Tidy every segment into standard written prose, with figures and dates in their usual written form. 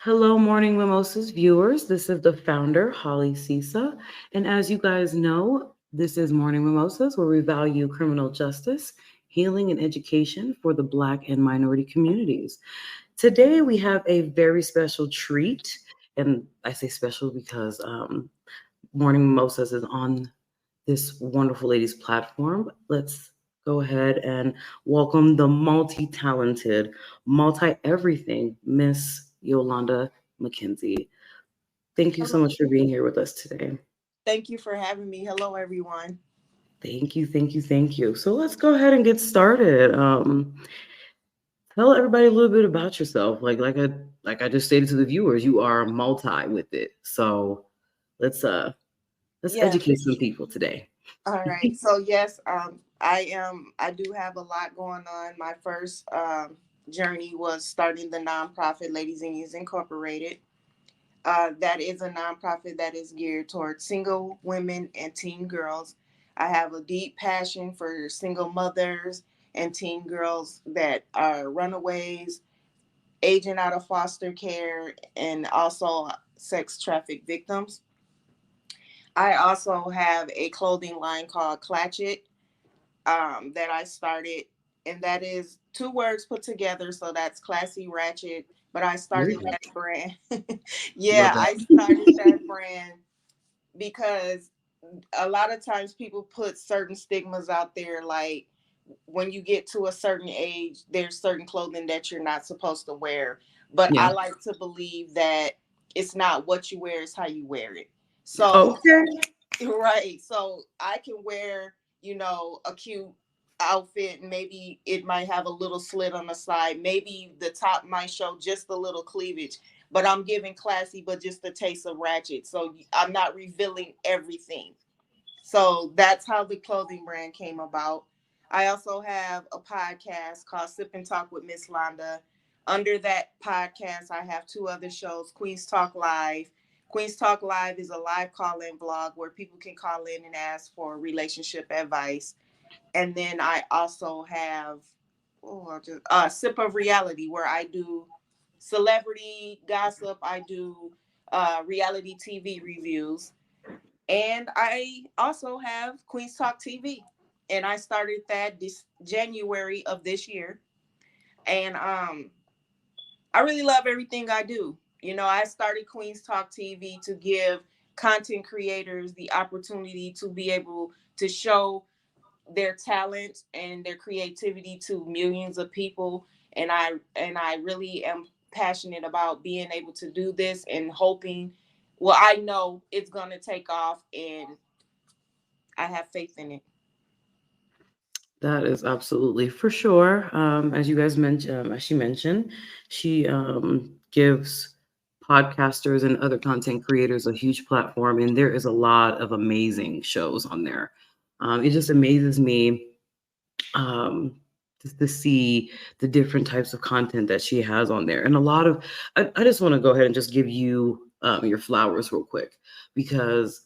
Hello, Morning Mimosas viewers. This is the founder, Holly Sisa. And as you guys know, this is Morning Mimosas, where we value criminal justice, healing, and education for the Black and minority communities. Today, we have a very special treat. And I say special because Morning Mimosas is on this wonderful lady's platform. Let's go ahead and welcome the multi talented, multi everything, Miss Yolanda Mckenzie. Thank you so Hello. much for being here with us today. Thank you for having me. Hello, everyone. Thank you, thank you, thank you. So let's go ahead and get started. Tell everybody a little bit about yourself. Like I just stated to the viewers, you are multi with it. So let's uh let's Yes. educate some people today. All right. So yes, I am. I do have a lot going on. My first journey was starting the nonprofit Ladies and Youth Incorporated. That is a nonprofit that is geared towards single women and teen girls. I have a deep passion for single mothers and teen girls that are runaways, aging out of foster care, and also sex traffic victims. I also have a clothing line called Clatchet that I started, and that is two words put together. So that's classy ratchet. But I started Beautiful. that brand. Love Yeah, that. I started that brand because a lot of times people put certain stigmas out there, like when you get to a certain age, there's certain clothing that you're not supposed to wear. But Yeah. I like to believe that it's not what you wear, it's how you wear it. So Okay. right. So I can wear, a cute outfit. Maybe it might have a little slit on the side. Maybe the top might show just a little cleavage, but I'm giving classy, but just a taste of ratchet. So I'm not revealing everything. So that's how the clothing brand came about. I also have a podcast called Sip and Talk with Miss Londa. Under that podcast, I have two other shows, Queens Talk Live. Queens Talk Live is a live call-in blog where people can call in and ask for relationship advice. And then I also have Sip of Reality, where I do celebrity gossip. I do reality TV reviews, and I also have Queens Talk TV. And I started that this January of this year. And I really love everything I do. I started Queens Talk TV to give content creators the opportunity to be able to show their talent and their creativity to millions of people. And I really am passionate about being able to do this and hoping, well, I know it's going to take off, and I have faith in it. That is absolutely for sure. As you guys mentioned, as she mentioned, she gives podcasters and other content creators a huge platform, and there is a lot of amazing shows on there. It just amazes me um, to see the different types of content that she has on there, and a lot of. I just want to go ahead and just give you your flowers real quick because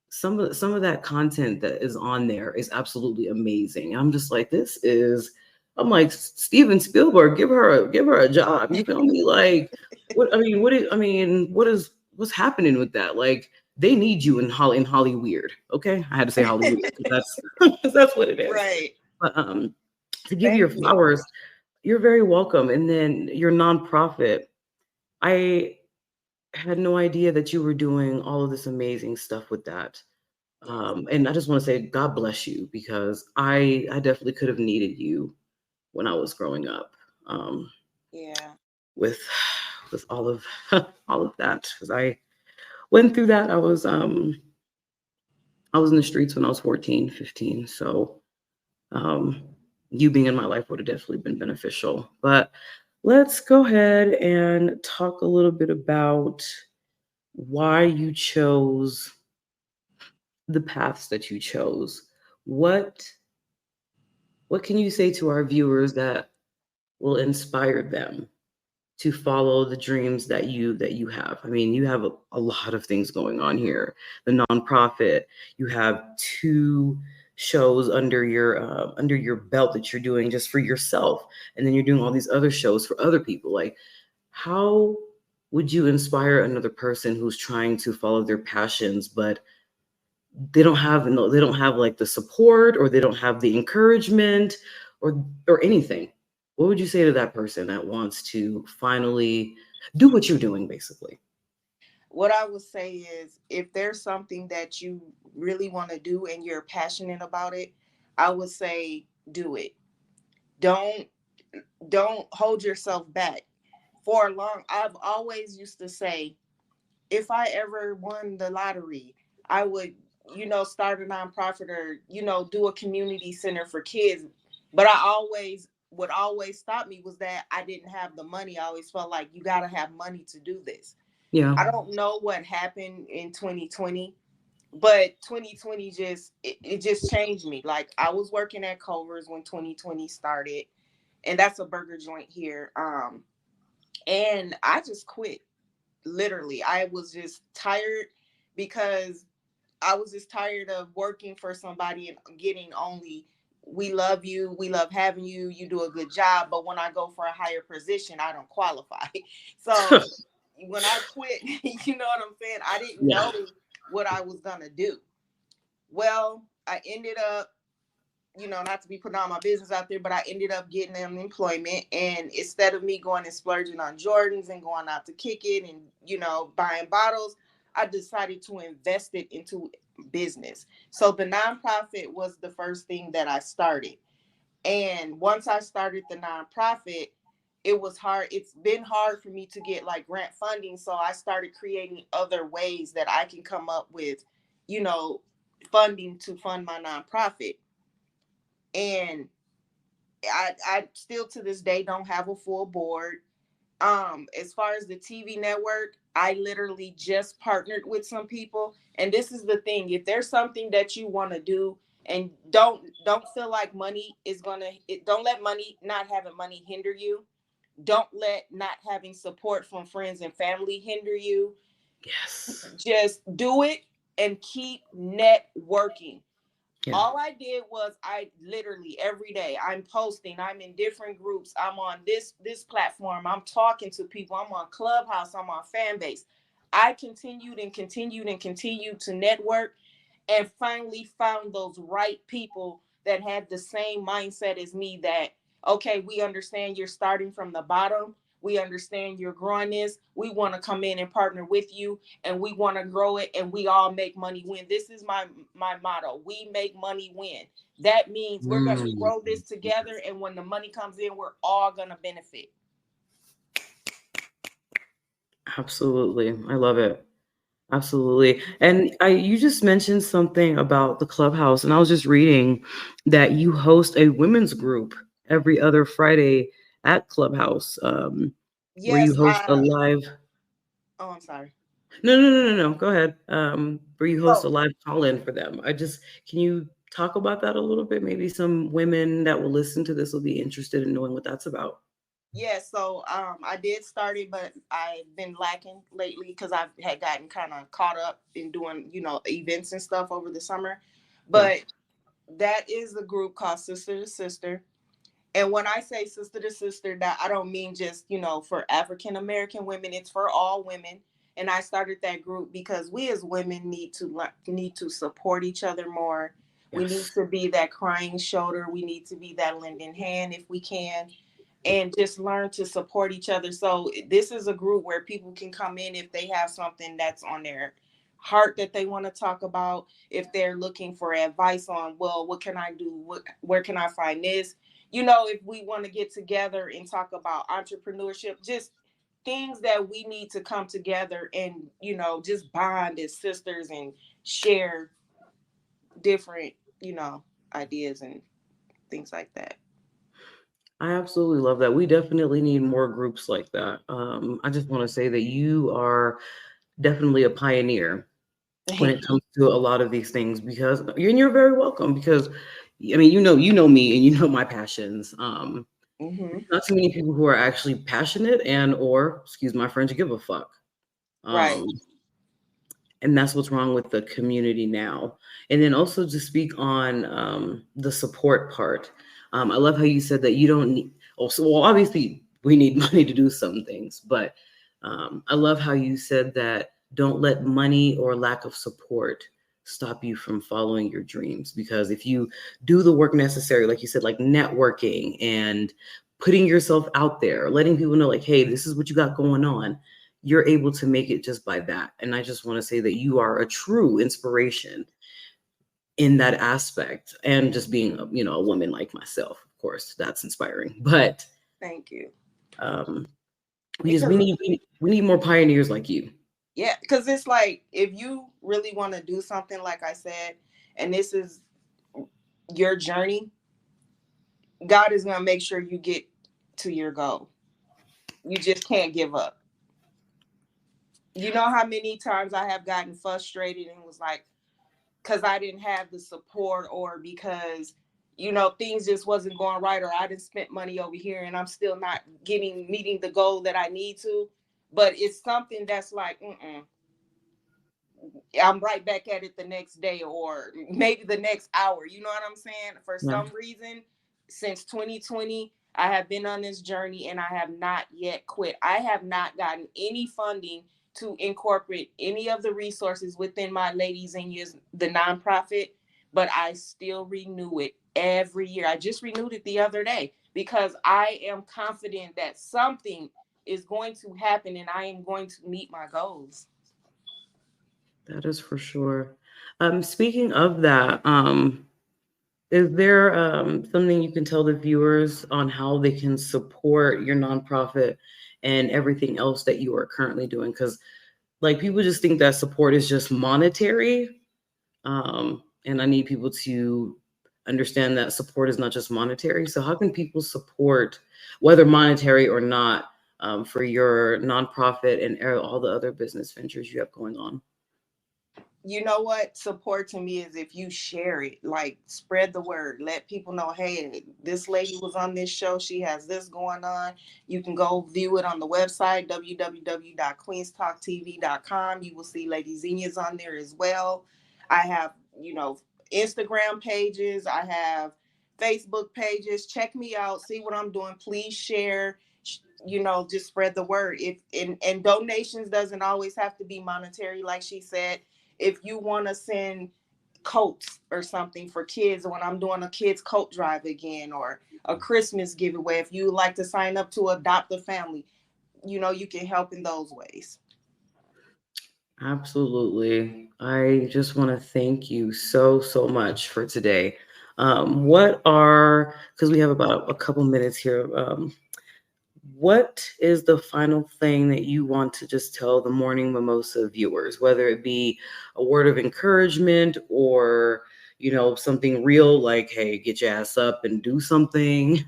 some of that content that is on there is absolutely amazing. I'm just like, this is. I'm like Steven Spielberg. Give her a job. You feel me? Like, what I mean, what's happening with that? Like, they need you in Holly Weird. Okay, I had to say Hollywood because that's 'cause that's what it is. Right. But to give you your Thank you. flowers, you're very welcome. And then your nonprofit. I had no idea that you were doing all of this amazing stuff with that. Yes. And I just want to say, God bless you because I definitely could have needed you when I was growing up Yeah. with with all of all of that because I went through that. I was in the streets when I was 14, 15. So um, you being in my life would have definitely been beneficial. But let's go ahead and talk a little bit about why you chose the paths that you chose. What what can you say to our viewers that will inspire them to follow the dreams that you have? I mean, you have a lot of things going on here. The nonprofit, you have two shows under your belt that you're doing just for yourself, and then you're doing all these other shows for other people. Like, how? would you inspire another person who's trying to follow their passions, but they don't have like the support, or they don't have the encouragement, or anything? What would you say to that person that wants to finally do what you're doing, basically? What I would say is, if there's something that you really want to do and you're passionate about it, I would say do it. Don't don't hold yourself back. For a long, I've always used to say, if I ever won the lottery, I would, start a nonprofit, or, do a community center for kids. But what always stopped me was that I didn't have the money. I always felt like you got to have money to do this. Yeah. I don't know what happened in 2020, but 2020 it just changed me. Like, I was working at Culver's when 2020 started, and that's a burger joint here. And I just quit. Literally, I was just tired, because I was just tired of working for somebody and getting only, we love you, we love having you, you do a good job, but when I go for a higher position, I don't qualify. So when I quit, you know what I'm saying? I didn't Yeah. know what I was gonna do. Well, I ended up, not to be putting all my business out there, but I ended up getting unemployment. And instead of me going and splurging on Jordans and going out to kick it and, buying bottles, I decided to invest it into business. So the nonprofit was the first thing that I started. And once I started the nonprofit, it was hard. It's been hard for me to get like grant funding. So I started creating other ways that I can come up with, you know, funding to fund my nonprofit. And I still to this day don't have a full board. As far as the TV network, I literally just partnered with some people. And this is the thing: if there's something that you want to do, and don't feel like money is don't let money, not having money, hinder you. Don't let not having support from friends and family hinder you. Yes. Just do it and keep networking. Yeah. All I did was, I literally every day I'm posting, I'm in different groups, I'm on this platform, I'm talking to people, I'm on Clubhouse, I'm on Fanbase. I continued and continued and continued to network, and finally found those right people that had the same mindset as me, that okay, we understand you're starting from the bottom, we understand you're growing this, we want to come in and partner with you, and we want to grow it, and we all make money win. This is my motto: we make money win. That means we're going to Mm. grow this together, and when the money comes in, we're all going to benefit. Absolutely. I love it. Absolutely. And you just mentioned something about the clubhouse, and I was just reading that you host a women's group every other Friday at Clubhouse, where you Yes, host a live. oh, I'm sorry. No, no, no, no, no. Go ahead. Where you host a So live call-in for them. Can you talk about that a little bit? Maybe some women that will listen to this will be interested in knowing what that's about. yeah, so I did start it, but I've been lacking lately because I've had gotten kind of caught up in doing, events and stuff over the summer. Yeah. But that is a group called Sister to Sister. And when I say sister to sister, that I don't mean just, for African American women, it's for all women. And I started that group because we as women need to support each other more. We need Yes. to be that crying shoulder. We need to be that lending hand if we can, and just learn to support each other. So this is a group where people can come in if they have something that's on their heart that they want to talk about, if they're looking for advice on, well, what can I do, where can I find this, if we want to get together and talk about entrepreneurship, just things that we need to come together and, just bond as sisters and share different, ideas and things like that. I absolutely love that. We definitely need more groups like that. I just want to say that you are definitely a pioneer when it comes to a lot of these things, because you're very welcome, because I mean, you know me, and you know my passions. Hmm. Not too many people who are actually passionate, and or excuse my French, give a fuck. Right. Um, and that's what's wrong with the community now. And then also to speak on the support part. I love how you said that you don't need. Also, well, obviously we need money to do some things, but I love how you said that don't let money or lack of support stop you from following your dreams. Because if you do the work necessary, like you said, like networking and putting yourself out there, letting people know, like, hey, this is what you got going on, you're able to make it just by that. And I just want to say that you are a true inspiration in that aspect. And just being, a woman like myself, of course, that's inspiring. But Thank you. um, we just Because we need more pioneers like you. yeah, because it's like if you really want to do something, like I said, and this is your journey, God is gonna make sure you get to your goal. You just can't give up. You know how many times I have gotten frustrated and was like, because I didn't have the support, or because things just wasn't going right, or I didn't spend money over here and I'm still not getting meeting the goal that I need to. But it's something that's like, I'm right back at it the next day, or maybe the next hour. You know what I'm saying? For Yeah. some reason, since 2020, I have been on this journey and I have not yet quit. I have not gotten any funding to incorporate any of the resources within my Ladies in Years, the nonprofit, but I still renew it every year. I just renewed it the other day because I am confident that something is going to happen and I am going to meet my goals. That is for sure. Speaking of that, is there something you can tell the viewers on how they can support your nonprofit and everything else that you are currently doing? Because like people just think that support is just monetary, and I need people to understand that support is not just monetary. So how can people support, whether monetary or not, for your nonprofit and all the other business ventures you have going on? You know what support to me is? If you share it, like spread the word, let people know, hey, this lady was on this show, she has this going on. You can go view it on the website www.queenstalktv.com. You will see Lady Zinnia's on there as well. I have Instagram pages, I have Facebook pages. Check me out, see what I'm doing. Please share, just spread the word. If and donations doesn't always have to be monetary, like she said. If you want to send coats or something for kids, when I'm doing a kids coat drive again, or a Christmas giveaway, if you like to sign up to adopt a family, you can help in those ways. Absolutely. I just want to thank you so, so much for today. Because we have about a couple minutes here, what is the final thing that you want to just tell the Morning Mimosa viewers, whether it be a word of encouragement or, something real like, hey, get your ass up and do something?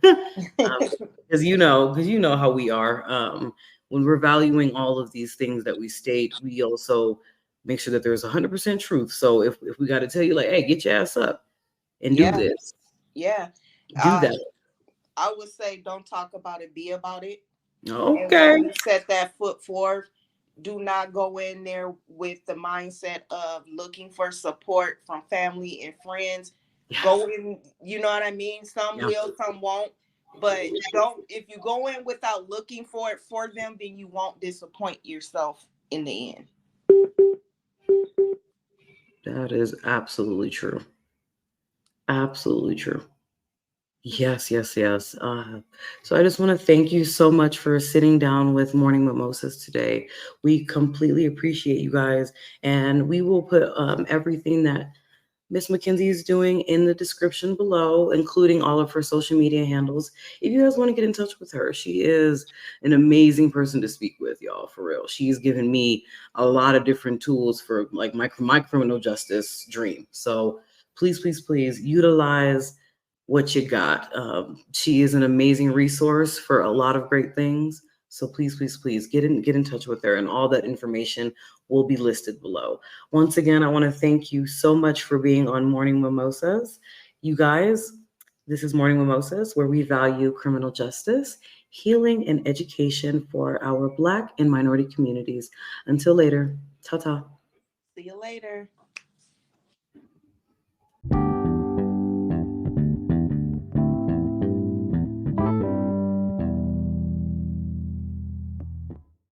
Because you know how we are. When we're valuing all of these things that we state, we also make sure that there's 100% truth. So if we got to tell you, like, hey, get your ass up and do Yeah, this, yeah. do uh, that. I would say don't talk about it, be about it. And Okay. when you set that foot forward, do not go in there with the mindset of looking for support from family and friends. Yes. Go in, you know what I mean? Some Yeah. will, some won't. But don't, if you go in without looking for it for them, then you won't disappoint yourself in the end. That is absolutely true. Absolutely true. Yes, yes, yes. So I just want to thank you so much for sitting down with Morning Mimosas today. We completely appreciate you guys, and we will put everything that Miss Mckenzie is doing in the description below, including all of her social media handles. If you guys want to get in touch with her, she is an amazing person to speak with, y'all, for real. She's given me a lot of different tools for like my criminal justice dream. So please, please, please utilize what you got. She is an amazing resource for a lot of great things. So please, please, please get in touch with her, and all that information will be listed below. Once again, I want to thank you so much for being on Morning Mimosas. You guys, this is Morning Mimosas, where we value criminal justice, healing, and education for our Black and minority communities. Until later, ta ta. See you later.